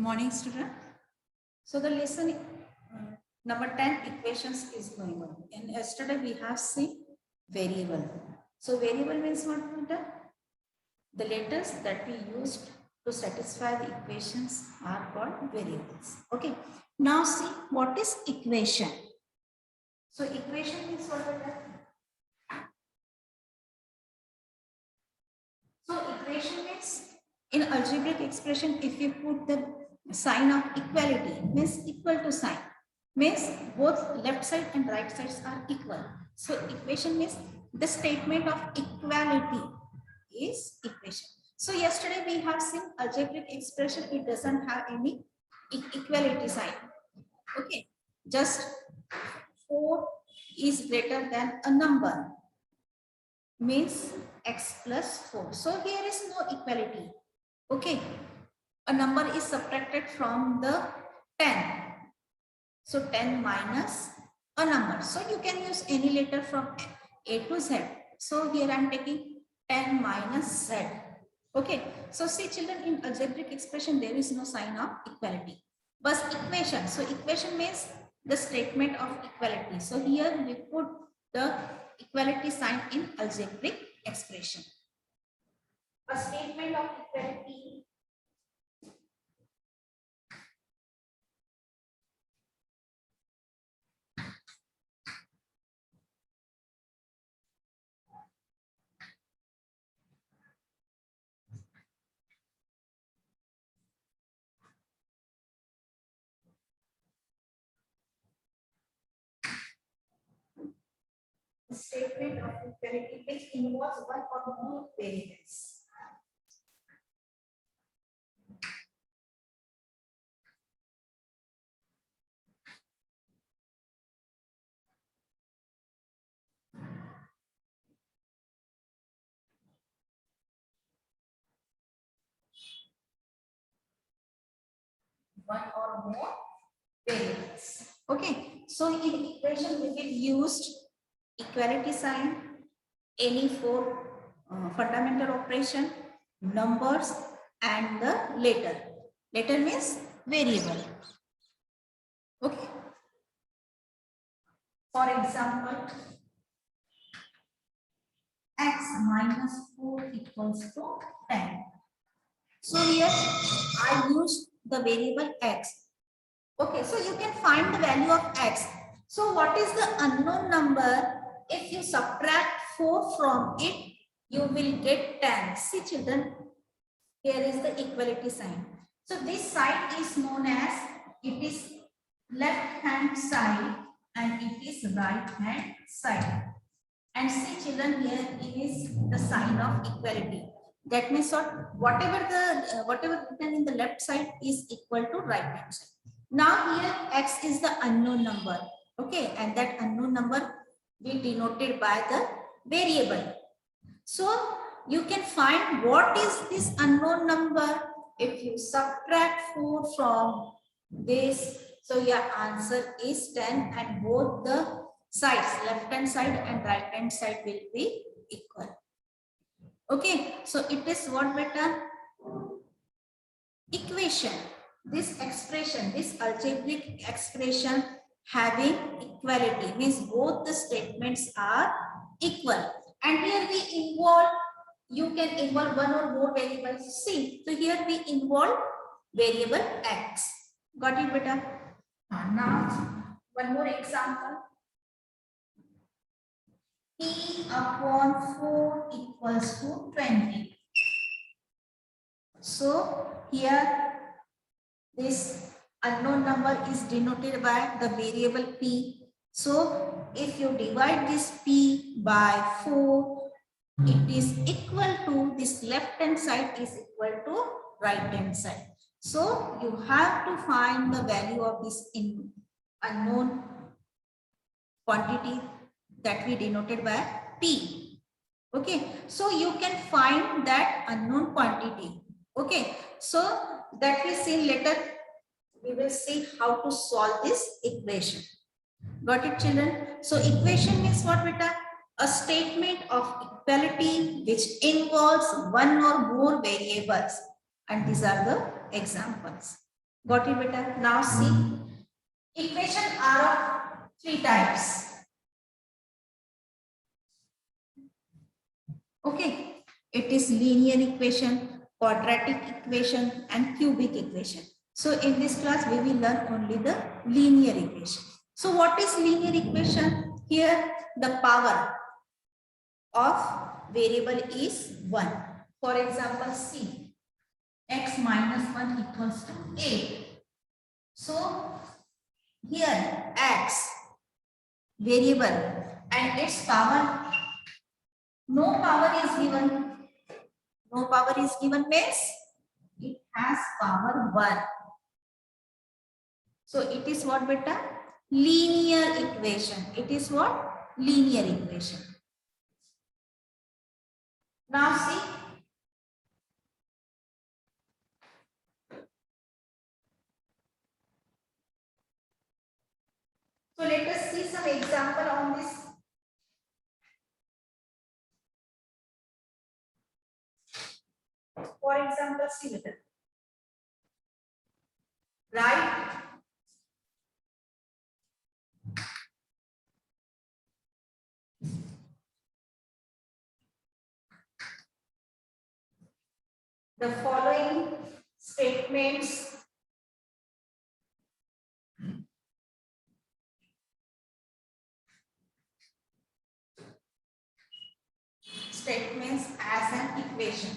morning, student. So the lesson number 10 equations is going on. And yesterday we have seen variable. So variable means what? The letters that we used to satisfy the equations are called variables. Okay. Now see what is equation. So equation means what? So equation means in algebraic expression, if you put the sign of equality, means equal to sign, means both left side and right sides are equal. So equation means the statement of equality is equation. So yesterday we have seen algebraic expression, it doesn't have any equality sign. Okay, just 4 is greater than a number, means x plus 4. So here is no equality. Okay, a number is subtracted from the 10. So 10 minus a number. So you can use any letter from A to Z. So here I am taking 10 minus Z. Okay, so see children, in algebraic expression there is no sign of equality. But equation, so equation means the statement of equality. So here we put the equality sign in algebraic expression. A statement of equality statement of equality which involves one or more variables. One or more variables. Okay, so in equation we will use equality sign, any four fundamental operation, numbers, and the letter. Letter means variable. Okay. For example, x minus 4 equals to 10. So here I use the variable x. Okay, so you can find the value of x. So what is the unknown number? If you subtract 4 from it, you will get 10. See children, here is the equality sign. So this side is known as, it is left hand side and it is right hand side. And see children, here is the sign of equality. That means whatever written in the left side is equal to right hand side. Now here x is the unknown number. Okay, and that unknown number we denoted by the variable. So you can find what is this unknown number if you subtract 4 from this. So your answer is 10 and both the sides, left hand side and right hand side, will be equal. Okay, so it is what beta? Equation. This expression, this algebraic expression having equality means both the statements are equal. And here we involve, you can involve one or more variables. See, so here we involve variable x. Got it beta? Now, one more example. P upon 4 equals to 20. So here this unknown number is denoted by the variable p. So if you divide this p by 4, it is equal to, this left hand side is equal to right hand side. So you have to find the value of this unknown quantity that we denoted by p. Okay, so you can find that unknown quantity. Okay, so that we see later, we will see how to solve this equation. Got it children? So equation means what beta? A statement of equality which involves one or more variables, and these are the examples. Got it, beta? Now see, equation are of three types. Okay, it is linear equation, quadratic equation, and cubic equation. So in this class, we will learn only the linear equation. So what is linear equation? Here, the power of variable is 1. For example, C, x minus 1 equals to 8. So here, x variable and its power, no power is given. No power is given means it has power 1. So it is what, beta? Linear equation. It is what? Linear equation. Now see. So let us see some example on this. For example, see beta. Right? The following statements as an equation.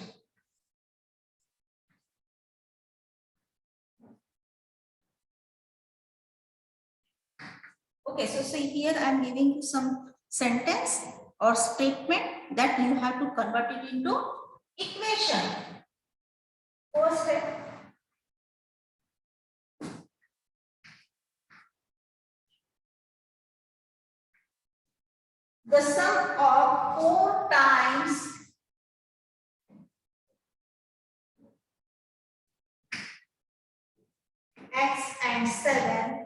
Okay, so see here I am giving you some sentence or statement that you have to convert it into equation. First step. The sum of 4 times x and 7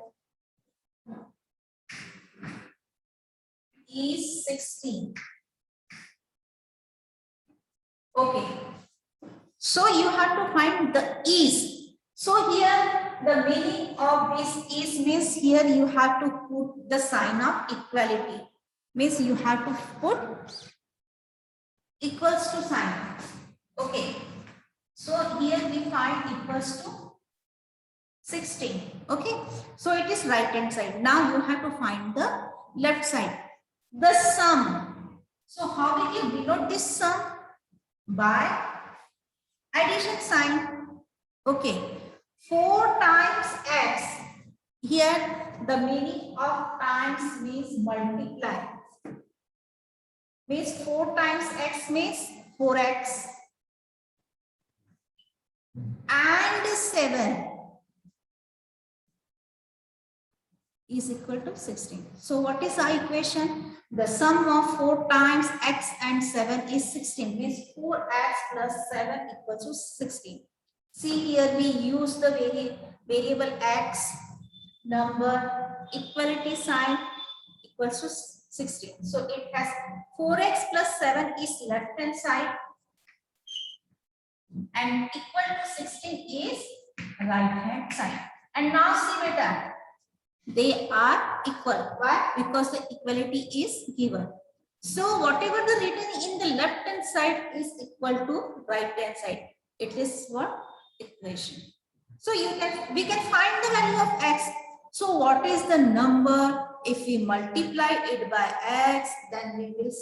is 16. Okay. So you have to find the is. So here the meaning of this is means here you have to put the sign of equality. Means you have to put equals to sign. Okay. So here we find equals to 16. Okay. So it is right hand side. Now you have to find the left side. The sum. So how will you denote this sum? By addition sign. Okay. 4 times x. Here the meaning of times means multiply. Means 4 times x means 4x. And 7 is equal to 16. So what is our equation? The sum of 4 times x and 7 is 16. Means 4x plus 7 equals to 16. See here we use the variable x, number, equality sign equals to 16. So it has 4x plus 7 is left hand side and equal to 16 is right hand side. And now see beta, they are equal. Why? Because the equality is given. So whatever the written in the left hand side is equal to right hand side. It is what? Equation. So we can find the value of x. So what is the number? If we multiply it by x, then we will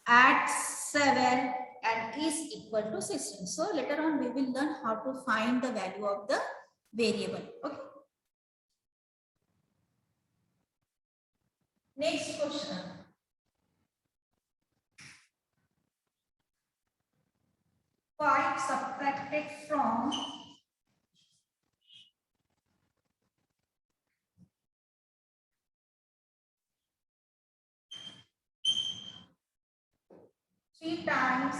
add 7 and is equal to 16. So later on we will learn how to find the value of the variable. Okay. Next question. Five subtracted from 3 times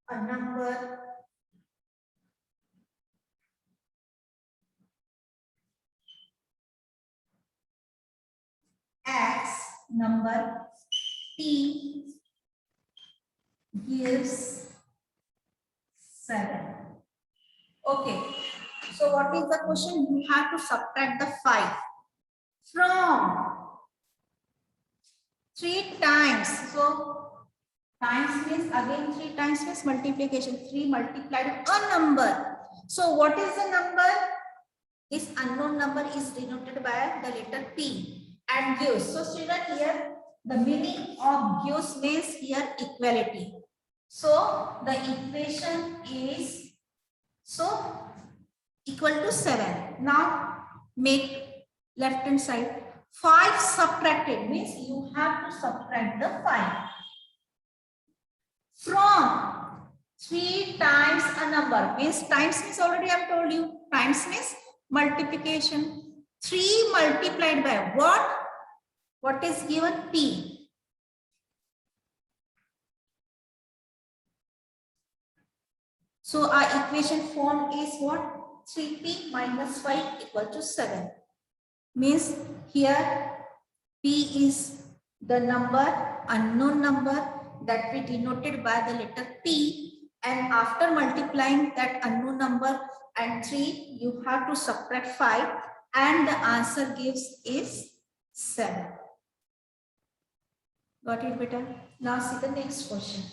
a number x number t gives 7. So what is the question? You have to subtract the 5 from 3 times. So times means again 3 times means multiplication. 3 multiplied a number. So what is the number? This unknown number is denoted by the letter P and gives. So student, here the meaning of gives means here equality. So the equation is equal to 7. Now make left hand side. 5 subtracted means you have to subtract the 5 from 3 times a number. Means times means already I have told you. Times means multiplication. 3 multiplied by what? What is given? P. So our equation form is what? 3p minus 5 equal to 7. Means here P is the number, unknown number that we denoted by the letter P, and after multiplying that unknown number and 3, you have to subtract 5 and the answer gives is 7. Got it, beta? Now see the next question.